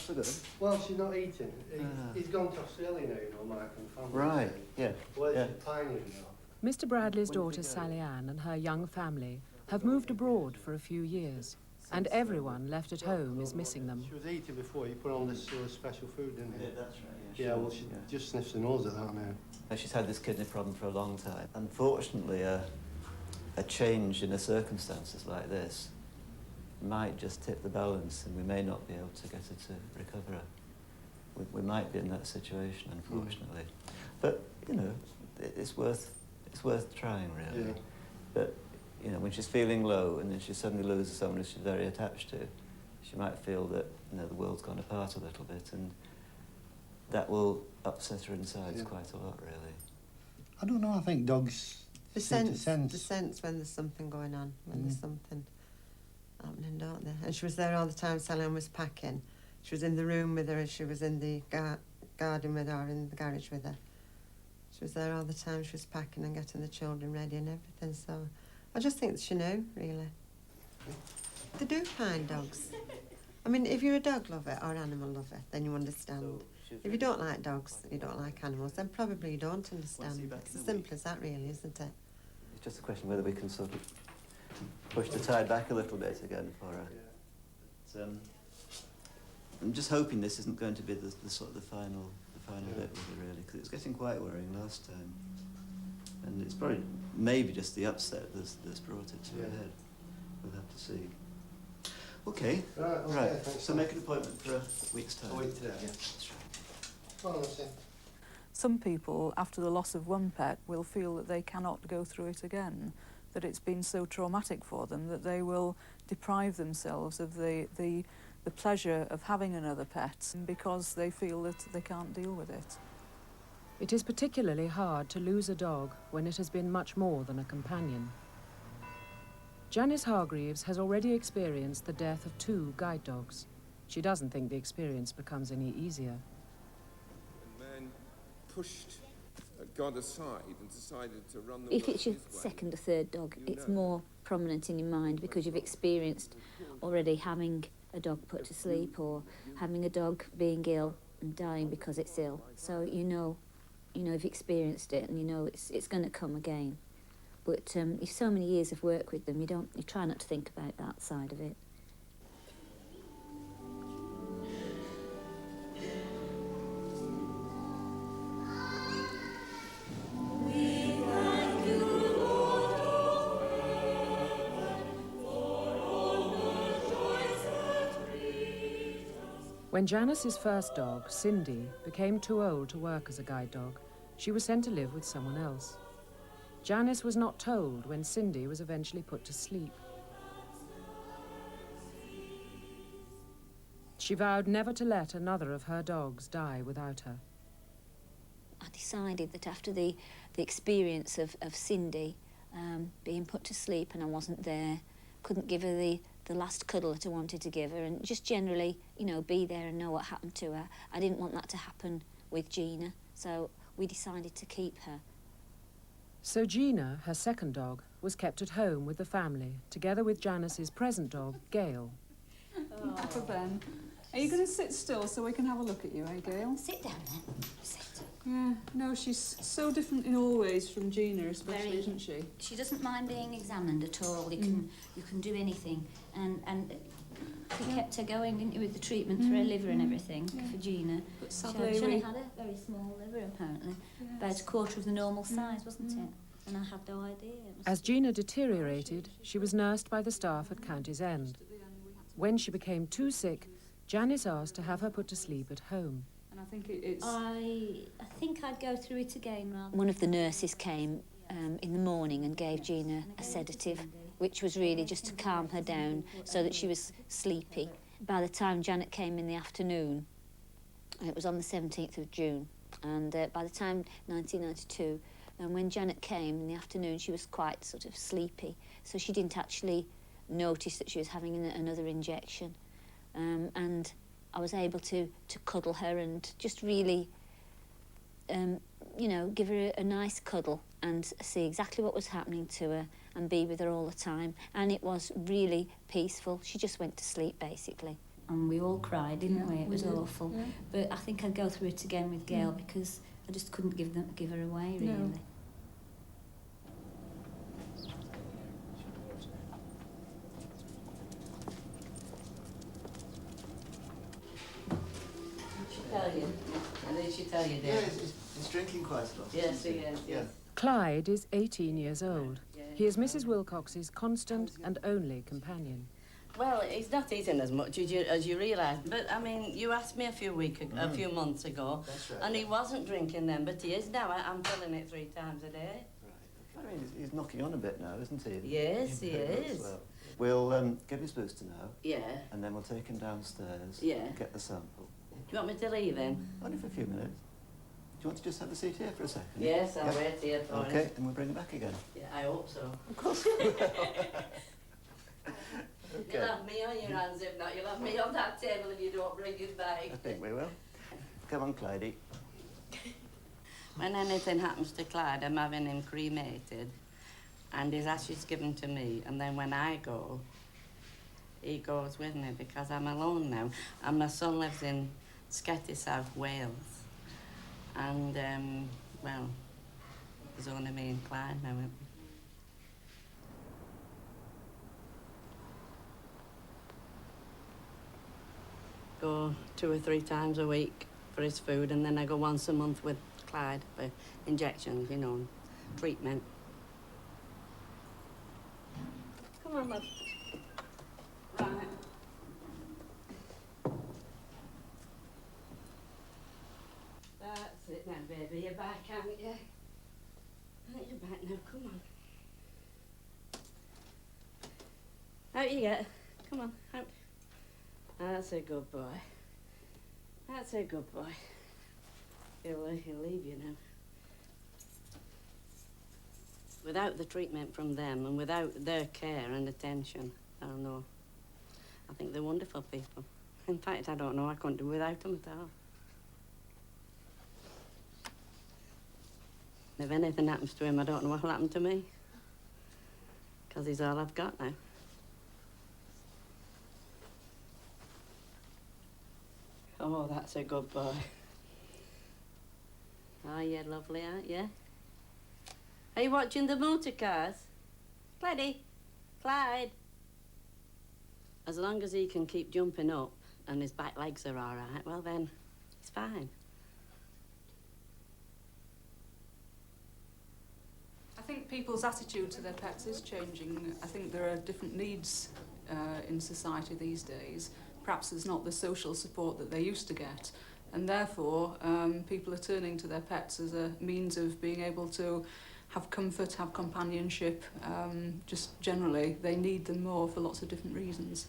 for good. Well, she's not eating. He's gone to Australia now, you know, Mark and the family. Right, yeah. Well, yeah. she's pining now. Mr. Bradley's daughter Sally Ann and her young family have moved abroad for a few years, and everyone left at home is missing them. She was eating before you put on this special food, didn't you? Yeah, that's right. Yeah, well, she just sniffs the nose at that now. She's had this kidney problem for a long time. Unfortunately, a change in the circumstances like this might just tip the balance, and we may not be able to get her to recover her. We might be in that situation, unfortunately. But, you know, it's worth trying, really. Yeah. But, you know, when she's feeling low and then she suddenly loses someone who she's very attached to, she might feel that, you know, the world's gone apart a little bit, and that will upset her insides quite a lot, really. I don't know, I think dogs The sense when there's something going on, when there's something happening, don't they? And she was there all the time. Sally Ann was packing. She was in the room with her, she was in the garden with her, in the garage with her. She was there all the time. She was packing and getting the children ready and everything. So I just think that she knew, really. They do find dogs. I mean, if you're a dog lover or animal lover, then you understand. If you don't like dogs, you don't like animals, then probably you don't understand. It's as simple as that, really, isn't it? It's just a question whether we can sort of push the tide back a little bit again for her. But, I'm just hoping this isn't going to be the sort of the final bit with her, really, because it was getting quite worrying last time, and it's probably maybe just the upset that's brought it to a head. We'll have to see. Okay. Right. So make an appointment for a week's time. A week today. Yeah, that's right. Well, let's see. Some people, after the loss of one pet, will feel that they cannot go through it again, that it's been so traumatic for them that they will deprive themselves of the pleasure of having another pet because they feel that they can't deal with it. It is particularly hard to lose a dog when it has been much more than a companion. Janice Hargreaves has already experienced the death of 2 guide dogs. She doesn't think the experience becomes any easier. The man pushed God aside and decided to run the If it's your second or third dog, it's more prominent in your mind because you've experienced already having a dog put to sleep or having a dog being ill and dying because it's ill. So you know you've experienced it and you know it's going to come again. But you've so many years of work with them, you try not to think about that side of it. When Janice's first dog, Cindy, became too old to work as a guide dog, she was sent to live with someone else. Janice was not told when Cindy was eventually put to sleep. She vowed never to let another of her dogs die without her. I decided that after the experience of Cindy being put to sleep and I wasn't there, couldn't give her the last cuddle that I wanted to give her and just generally, be there and know what happened to her. I didn't want that to happen with Gina, so we decided to keep her. So Gina, her second dog, was kept at home with the family, together with Janice's present dog, Gail. Papa Ben, are you going to sit still so we can have a look at you, Gail? Sit down then. Sit. Yeah, no, she's so different in all ways from Gina, especially, isn't she? She doesn't mind being examined at all. You can do anything. And you kept her going, didn't you, with the treatment for her liver and everything for Gina. But sadly, she only had a very small liver, apparently. Yes. About a quarter of the normal size, wasn't it? And I had no idea. As Gina deteriorated, she was nursed by the staff at County's End. When she became too sick, Janice asked to have her put to sleep at home. And I think it's... I think I'd go through it again rather. One of the nurses came in the morning and gave Gina a sedative, which was really just to calm her down so that she was sleepy. By the time Janet came in the afternoon, it was on the 17th of June, and by the time 1992, and when Janet came in the afternoon, she was quite sort of sleepy, so she didn't actually notice that she was having another injection. And I was able to cuddle her and just really, give her a nice cuddle and see exactly what was happening to her and be with her all the time. And it was really peaceful. She just went to sleep, basically. and we all cried, didn't we? It was awful. Yeah. But I think I'd go through it again with Gail because I just couldn't give her away, really. No. Tell you. And then she tell you, Yeah, he's drinking quite a lot. Yes, he is. Yeah. Clyde is 18 years old. He is Mrs. Wilcox's constant and only companion. Well, he's not eating as much as you realise. But, I mean, you asked me a few months ago. That's right. And he wasn't drinking then, but he is now. I'm filling it 3 times a day. Right. I mean, he's knocking on a bit now, isn't he? Yes, he is. Well. We'll give his booster now. Yeah. And then we'll take him downstairs. Yeah. Get the sample. Do you want me to leave him? Only for a few minutes. Do you want to just have a seat here for a second? Yes, I'll wait here for him. Okay, and we'll bring him back again. Yeah, I hope so. Of course we will. You'll have me on your hands if not. You'll have me on that table if you don't bring him back. I think we will. Come on, Clydie. When anything happens to Clyde, I'm having him cremated and his ashes given to me. And then when I go, he goes with me because I'm alone now. And my son lives in Sketty, South Wales. And, well, there's only me and Clyde now. Go 2 or 3 times a week for his food, and then I go once a month with Clyde for injections, you know, treatment. Come on, love. Right. That's it now, baby. You're back, aren't you? You're back now. Come on. Out you get. Come on, out. That's a good boy. That's a good boy. He'll leave you now. Without the treatment from them and without their care and attention, I don't know. I think they're wonderful people. In fact, I don't know. I couldn't do without them at all. If anything happens to him, I don't know what will happen to me. Because he's all I've got now. Oh, that's a good boy. Oh, you're lovely, aren't you? Are you watching the motor cars? Clydie, Clyde. As long as he can keep jumping up and his back legs are all right, well then, he's fine. I think people's attitude to their pets is changing. I think there are different needs in society these days. Perhaps there's not the social support that they used to get, and therefore people are turning to their pets as a means of being able to have comfort, have companionship. Just generally, they need them more for lots of different reasons.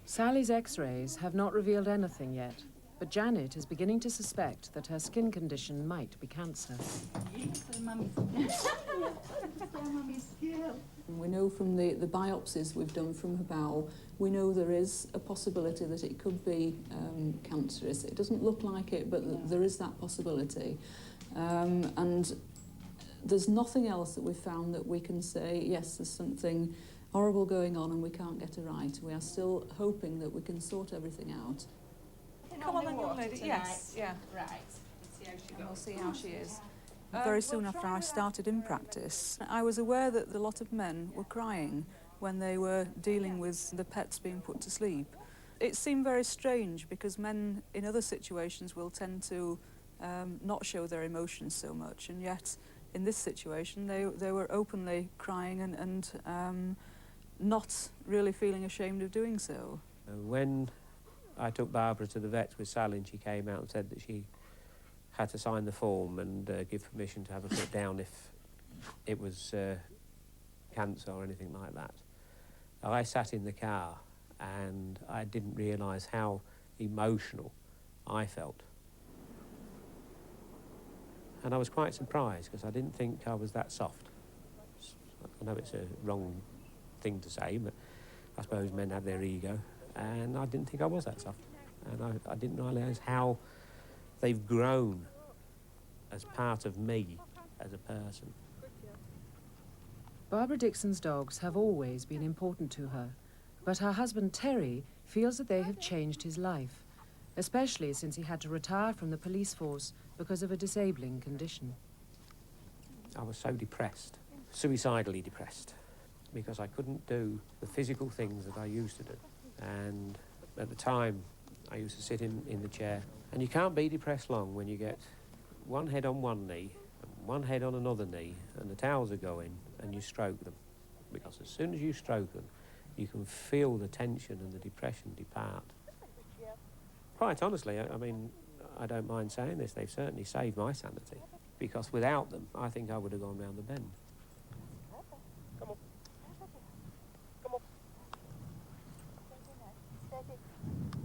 Sally's x-rays have not revealed anything yet, but Janet is beginning to suspect that her skin condition might be cancer. We know from the biopsies we've done from her bowel, we know there is a possibility that it could be cancerous. It doesn't look like it, but there is that possibility. And there's nothing else that we've found that we can say, yes, there's something horrible going on and we can't get it right. We are still hoping that we can sort everything out. Come on then, young lady. Yes, yeah. Right. Let's see how she And goes. we'll see how she is. Very soon after I started in practice, I was aware that a lot of men were crying when they were dealing with the pets being put to sleep. It seemed very strange because men in other situations will tend to not show their emotions so much, and yet in this situation they were openly crying and not really feeling ashamed of doing so. When I took Barbara to the vets with Sally and she came out and said that she had to sign the form and give permission to have her put down if it was cancer or anything like that, I sat in the car and I didn't realise how emotional I felt. And I was quite surprised because I didn't think I was that soft. I know it's a wrong thing to say, but I suppose men have their ego, and I didn't think I was that soft. And I didn't realise how they've grown as part of me as a person. Barbara Dixon's dogs have always been important to her, but her husband Terry feels that they have changed his life, especially since he had to retire from the police force because of a disabling condition. I was so depressed, suicidally depressed, because I couldn't do the physical things that I used to do. And at the time, I used to sit in the chair, and you can't be depressed long when you get one head on one knee, and one head on another knee, and the towels are going, and you stroke them. Because as soon as you stroke them, you can feel the tension and the depression depart. Quite honestly, I mean, I don't mind saying this, they've certainly saved my sanity, because without them, I think I would have gone round the bend. Come on. Come on. Steady.